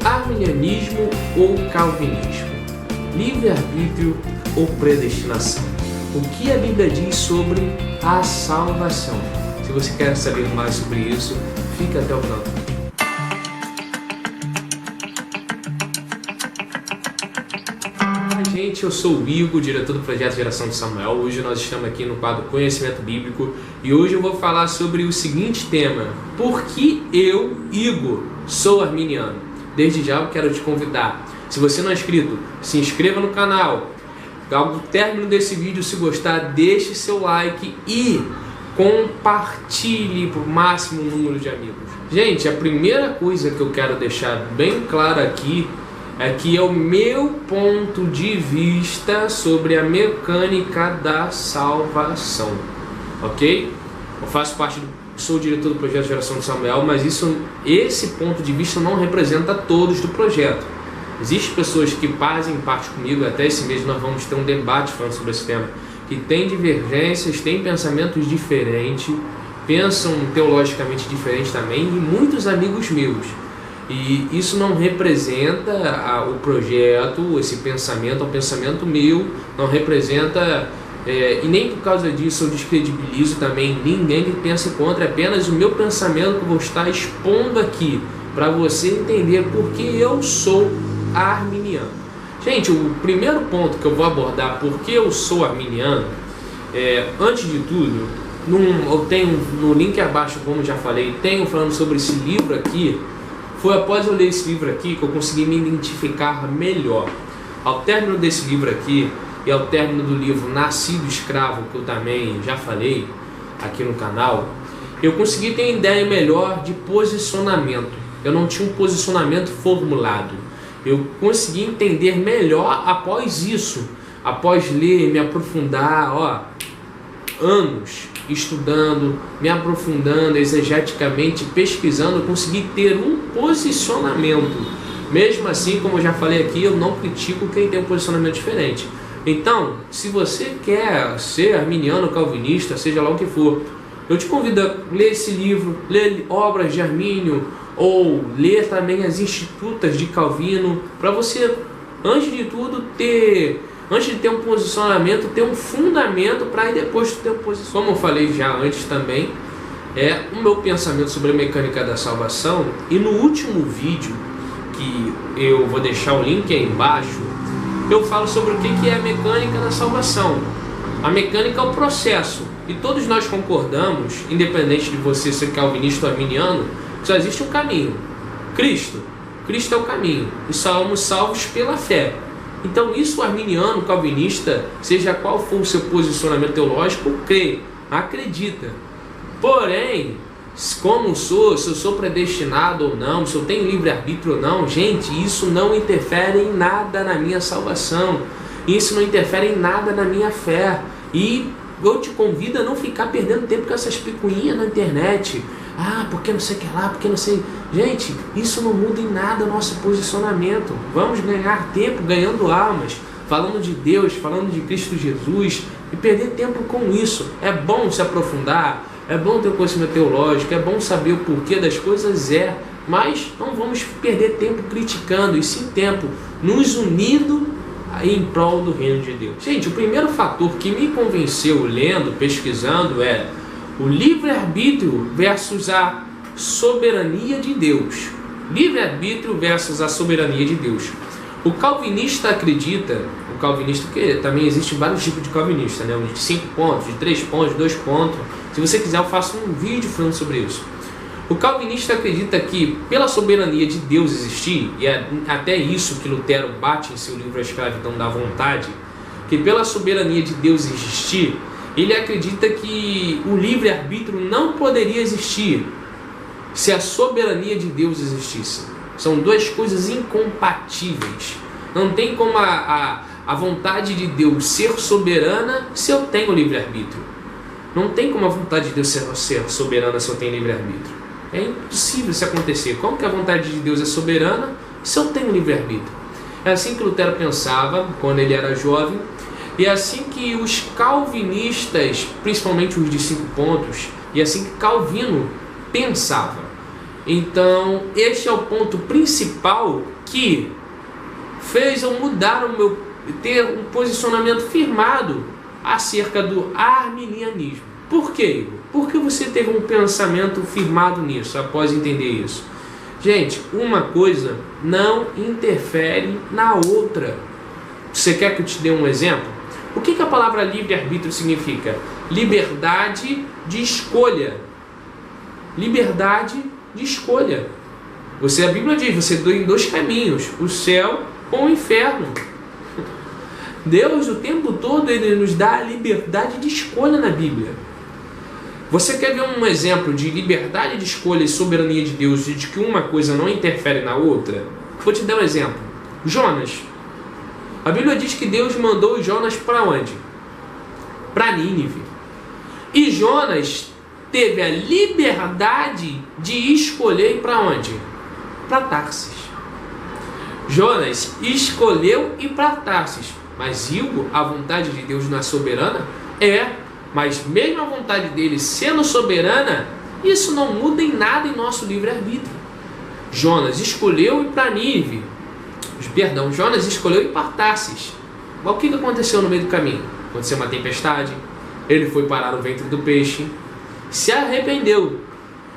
Arminianismo ou calvinismo? Livre-arbítrio ou predestinação? O que a Bíblia diz sobre a salvação? Se você quer saber mais sobre isso, fica até o final. Gente, eu sou o Igor, diretor do projeto Geração de Samuel. Hoje nós estamos aqui no quadro Conhecimento Bíblico e hoje eu vou falar sobre o seguinte tema: por que eu, Igor, sou arminiano? Desde já eu quero te convidar, se você não é inscrito, se inscreva no canal. Ao término desse vídeo, se gostar, deixe seu like e compartilhe para o máximo número de amigos. Gente, a primeira coisa que eu quero deixar bem claro aqui é que é o meu ponto de vista sobre a mecânica da salvação, ok? Eu faço parte sou o diretor do projeto Geração de Samuel, mas esse ponto de vista não representa todos do projeto. Existem pessoas que fazem parte comigo, até esse mês nós vamos ter um debate falando sobre esse tema, que tem divergências, tem pensamentos diferentes, pensam teologicamente diferente também, e muitos amigos meus. E isso não representa o projeto, esse pensamento, é um pensamento meu, não representa, e nem por causa disso eu descredibilizo também ninguém que pense contra, é apenas o meu pensamento que eu vou estar expondo aqui, para você entender por que eu sou arminiano. Gente, o primeiro ponto que eu vou abordar, por que eu sou arminiano, antes de tudo, eu tenho no link abaixo, como já falei, tenho falando sobre esse livro aqui. Foi após eu ler esse livro aqui que eu consegui me identificar melhor. Ao término desse livro aqui e ao término do livro Nascido Escravo, que eu também já falei aqui no canal, eu consegui ter uma ideia melhor de posicionamento. Eu não tinha um posicionamento formulado. Eu consegui entender melhor após isso, após ler, me aprofundar, anos estudando, me aprofundando exegeticamente, pesquisando, eu consegui ter um posicionamento. Mesmo assim, como eu já falei aqui, eu não critico quem tem um posicionamento diferente. Então, se você quer ser arminiano, calvinista, seja lá o que for, eu te convido a ler esse livro, ler obras de Armínio, ou ler também as Institutas de Calvino, para você, antes de tudo, antes de ter um posicionamento, ter um fundamento para depois ter um posicionamento. Como eu falei já antes também, é o meu pensamento sobre a mecânica da salvação. E no último vídeo, que eu vou deixar o link aí embaixo, eu falo sobre o que é a mecânica da salvação. A mecânica é o processo. E todos nós concordamos, independente de você ser calvinista ou arminiano, que só existe um caminho. Cristo. Cristo é o caminho. E somos salvos pela fé. Então isso, o arminiano, calvinista, seja qual for o seu posicionamento teológico, crê, acredita. Porém, como se eu sou predestinado ou não, se eu tenho livre-arbítrio ou não, gente, isso não interfere em nada na minha salvação. Isso não interfere em nada na minha fé. E eu te convido a não ficar perdendo tempo com essas picuinhas na internet. Porque não sei o que lá, porque não sei... Gente, isso não muda em nada o nosso posicionamento. Vamos ganhar tempo ganhando almas, falando de Deus, falando de Cristo Jesus, e perder tempo com isso. É bom se aprofundar, é bom ter um conhecimento teológico, é bom saber o porquê das coisas, mas não vamos perder tempo criticando, e sim tempo nos unindo em prol do reino de Deus. Gente, o primeiro fator que me convenceu lendo, pesquisando, é o livre-arbítrio versus a soberania de Deus. Livre-arbítrio versus a soberania de Deus. O calvinista acredita, que também existe vários tipos de calvinista, né? De 5 pontos, de 3 pontos, de 2 pontos. Se você quiser, eu faço um vídeo falando sobre isso. O calvinista acredita que, pela soberania de Deus existir, e é até isso que Lutero bate em seu livro A Escravidão da Vontade, que pela soberania de Deus existir, ele acredita que o livre-arbítrio não poderia existir se a soberania de Deus existisse. São duas coisas incompatíveis. Não tem como a vontade de Deus ser soberana se eu tenho livre-arbítrio. Não tem como a vontade de Deus ser soberana se eu tenho livre-arbítrio. É impossível isso acontecer. Como que a vontade de Deus é soberana se eu tenho livre-arbítrio? É assim que Lutero pensava quando ele era jovem. E é assim que os calvinistas, principalmente os de 5 pontos, e assim que Calvino pensava. Então, este é o ponto principal que fez eu mudar ter um posicionamento firmado acerca do arminianismo. Por quê, Igor? Porque você teve um pensamento firmado nisso, após entender isso. Gente, uma coisa não interfere na outra. Você quer que eu te dê um exemplo? O que a palavra livre-arbítrio significa? Liberdade de escolha. Liberdade de escolha. A Bíblia diz, você tem dois caminhos, o céu ou o inferno. Deus, o tempo todo, Ele nos dá a liberdade de escolha na Bíblia. Você quer ver um exemplo de liberdade de escolha e soberania de Deus e de que uma coisa não interfere na outra? Vou te dar um exemplo. Jonas. A Bíblia diz que Deus mandou Jonas para onde? Para Nínive. E Jonas teve a liberdade de escolher ir para onde? Para Tarsis. Jonas escolheu ir para Tarsis. Mas, Igor, a vontade de Deus não é soberana? Mas mesmo a vontade dele sendo soberana, isso não muda em nada em nosso livre-arbítrio. Jonas escolheu ir para Nínive. Jonas escolheu ir para Tarsis. Mas o que aconteceu no meio do caminho? Aconteceu uma tempestade, ele foi parar no ventre do peixe, se arrependeu.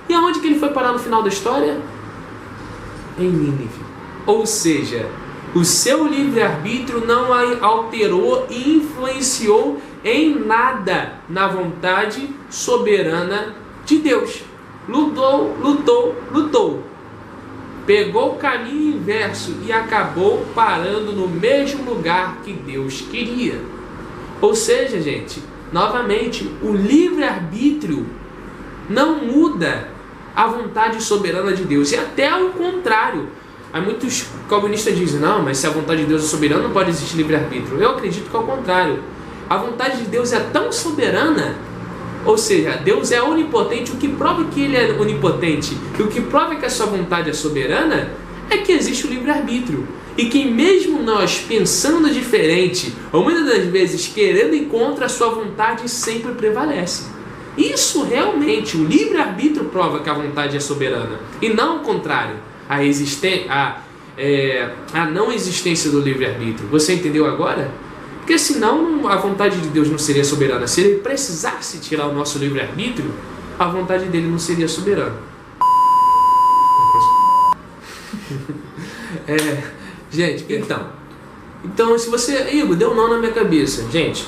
E aonde que ele foi parar no final da história? Em Nínive. Ou seja, o seu livre-arbítrio não alterou e influenciou em nada na vontade soberana de Deus. Lutou. Pegou o caminho inverso e acabou parando no mesmo lugar que Deus queria. Ou seja, gente, novamente, o livre-arbítrio não muda a vontade soberana de Deus. E até o contrário. Há muitos calvinistas dizem, não, mas se a vontade de Deus é soberana, não pode existir livre-arbítrio. Eu acredito que é o contrário. A vontade de Deus é tão soberana, ou seja, Deus é onipotente, o que prova que Ele é onipotente, e o que prova que a sua vontade é soberana, é que existe o livre-arbítrio. E que mesmo nós pensando diferente, ou muitas das vezes querendo ir contra a sua vontade, sempre prevalece. Isso realmente, o livre-arbítrio prova que a vontade é soberana, e não o contrário, a não existência do livre-arbítrio. Você entendeu agora? Porque senão a vontade de Deus não seria soberana. Se Ele precisasse tirar o nosso livre-arbítrio, a vontade dele não seria soberana. Gente, então se você... Igor, deu um nó na minha cabeça. Gente,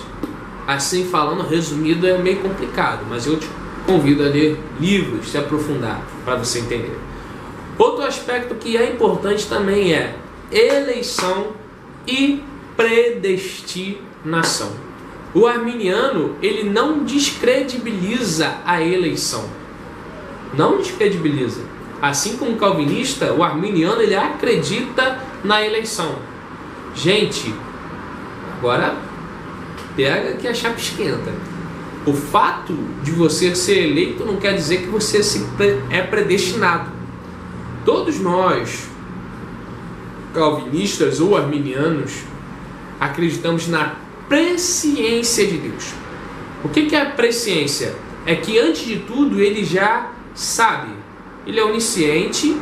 assim falando, resumido, é meio complicado, mas eu te convido a ler livros, se aprofundar, para você entender. Outro aspecto que é importante também é eleição e predestinação. O arminiano, ele não descredibiliza a eleição. Não descredibiliza. Assim como o calvinista, o arminiano, ele acredita na eleição. Gente, agora pega que a chapa esquenta. O fato de você ser eleito não quer dizer que você é predestinado. Todos nós, calvinistas ou arminianos, acreditamos na presciência de Deus. O que é a presciência? É que antes de tudo Ele já sabe. Ele é onisciente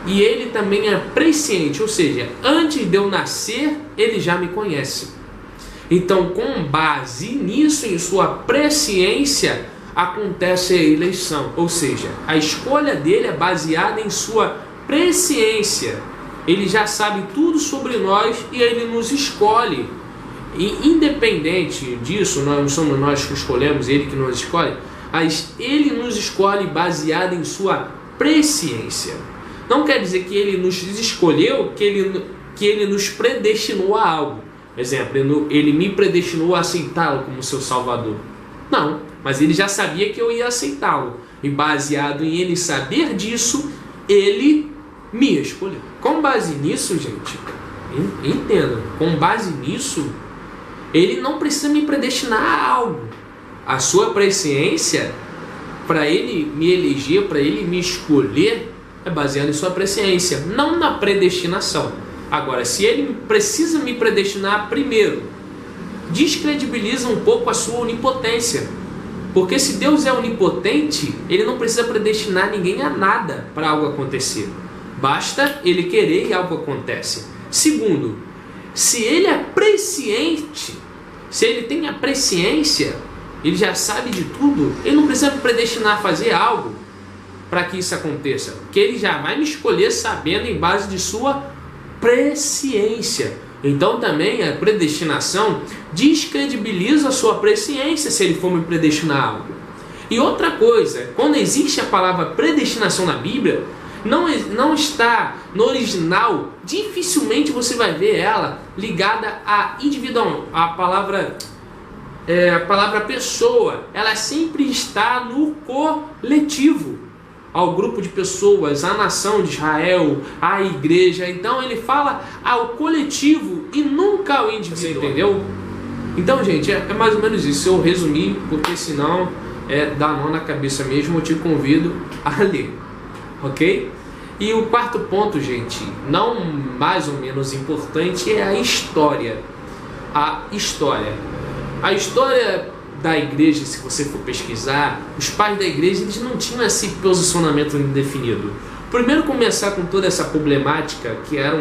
e Ele também é presciente, ou seja, antes de eu nascer, Ele já me conhece. Então, com base nisso, em sua presciência, acontece a eleição, ou seja, a escolha dele é baseada em sua presciência. Ele já sabe tudo sobre nós e Ele nos escolhe. E independente disso, não somos nós que escolhemos, Ele que nos escolhe, mas Ele nos escolhe baseado em sua presciência. Não quer dizer que Ele nos escolheu, que Ele nos predestinou a algo. Por exemplo, Ele me predestinou a aceitá-lo como seu Salvador. Não, mas Ele já sabia que eu ia aceitá-lo. E baseado em Ele saber disso, Ele me escolheu. Com base nisso, gente, entenda, com base nisso, Ele não precisa me predestinar a algo. A sua presciência, para Ele me eleger, para Ele me escolher, é baseado em sua presciência, não na predestinação. Agora, se Ele precisa me predestinar primeiro, descredibiliza um pouco a sua onipotência. Porque se Deus é onipotente, Ele não precisa predestinar ninguém a nada para algo acontecer. Basta Ele querer e algo acontece. Segundo, se Ele é presciente, se Ele tem a presciência, Ele já sabe de tudo, Ele não precisa predestinar a fazer algo para que isso aconteça. Porque Ele já vai me escolher sabendo em base de sua presciência. Então também a predestinação descredibiliza a sua presciência se Ele for me predestinar algo. E outra coisa, quando existe a palavra predestinação na Bíblia, não está no original, dificilmente você vai ver ela ligada a individual, a palavra pessoa. Ela sempre está no coletivo, ao grupo de pessoas, à nação de Israel, à igreja. Então ele fala ao coletivo e nunca ao indivíduo. Você entendeu? Então, gente, é mais ou menos isso. Eu resumi, porque senão dá nó na cabeça mesmo. Eu te convido a ler, ok? E o quarto ponto, gente, não mais ou menos importante, é a história. A história da igreja, se você for pesquisar, os pais da igreja, eles não tinham esse posicionamento indefinido. Primeiro começar com toda essa problemática, que era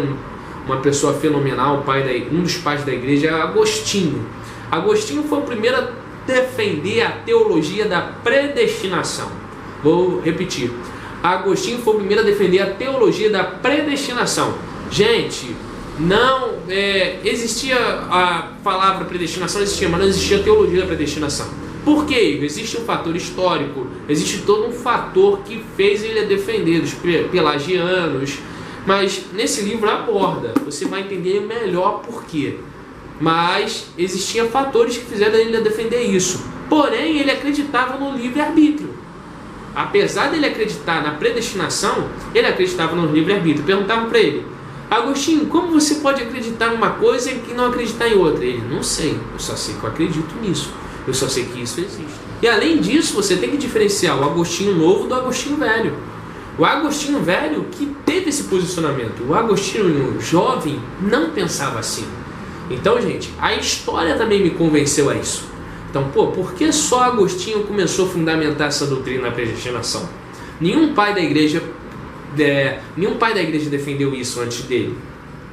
uma pessoa fenomenal, um dos pais da igreja, Agostinho. Agostinho foi o primeiro a defender a teologia da predestinação. Vou repetir. Agostinho foi o primeiro a defender a teologia da predestinação. Gente, não existia a palavra predestinação, existia, mas não existia a teologia da predestinação. Por quê? Existe um fator histórico, existe todo um fator que fez ele defender os pelagianos. Mas nesse livro aborda, você vai entender melhor por quê. Mas existiam fatores que fizeram ele defender isso. Porém, ele acreditava no livre-arbítrio. Apesar dele acreditar na predestinação, ele acreditava no livre-arbítrio. Perguntavam para ele: Agostinho, como você pode acreditar em uma coisa e não acreditar em outra? Ele: não sei, eu só sei que eu acredito nisso, eu só sei que isso existe. E além disso, você tem que diferenciar o Agostinho novo do Agostinho velho. O Agostinho velho que teve esse posicionamento, o Agostinho jovem não pensava assim. Então, gente, a história também me convenceu a isso. Então, por que só Agostinho começou a fundamentar essa doutrina da predestinação? Nenhum pai da igreja defendeu isso antes dele.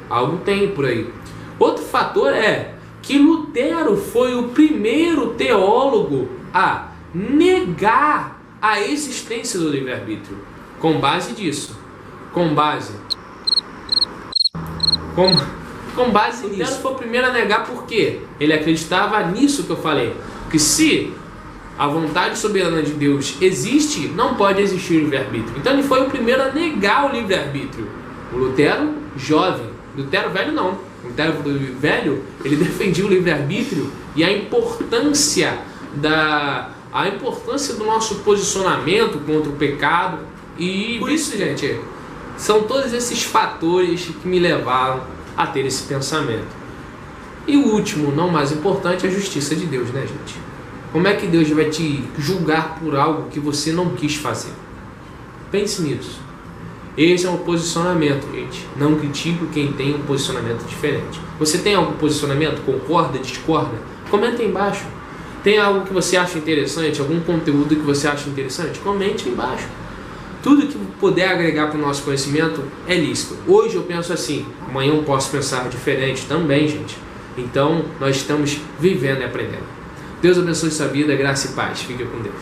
Algo tem por aí. Outro fator é que Lutero foi o primeiro teólogo a negar a existência do livre-arbítrio. Com base nisso, Lutero foi o primeiro a negar. Por quê? Ele acreditava nisso que eu falei, que se a vontade soberana de Deus existe, não pode existir livre-arbítrio. Então ele foi o primeiro a negar o livre-arbítrio. O Lutero jovem, Lutero velho não. Lutero velho, ele defendia o livre-arbítrio e a importância do nosso posicionamento contra o pecado. E por isso, gente, são todos esses fatores que me levaram a ter esse pensamento. E o último, não mais importante, é a justiça de Deus, né, gente? Como é que Deus vai te julgar por algo que você não quis fazer? Pense nisso. Esse é um posicionamento, gente. Não critico quem tem um posicionamento diferente. Você tem algum posicionamento? Concorda? Discorda? Comenta aí embaixo. Tem algo que você acha interessante? Algum conteúdo que você acha interessante? Comente aí embaixo. Tudo que puder agregar para o nosso conhecimento é lícito. Hoje eu penso assim, amanhã eu posso pensar diferente também, gente. Então, nós estamos vivendo e aprendendo. Deus abençoe sua vida, graça e paz. Fique com Deus.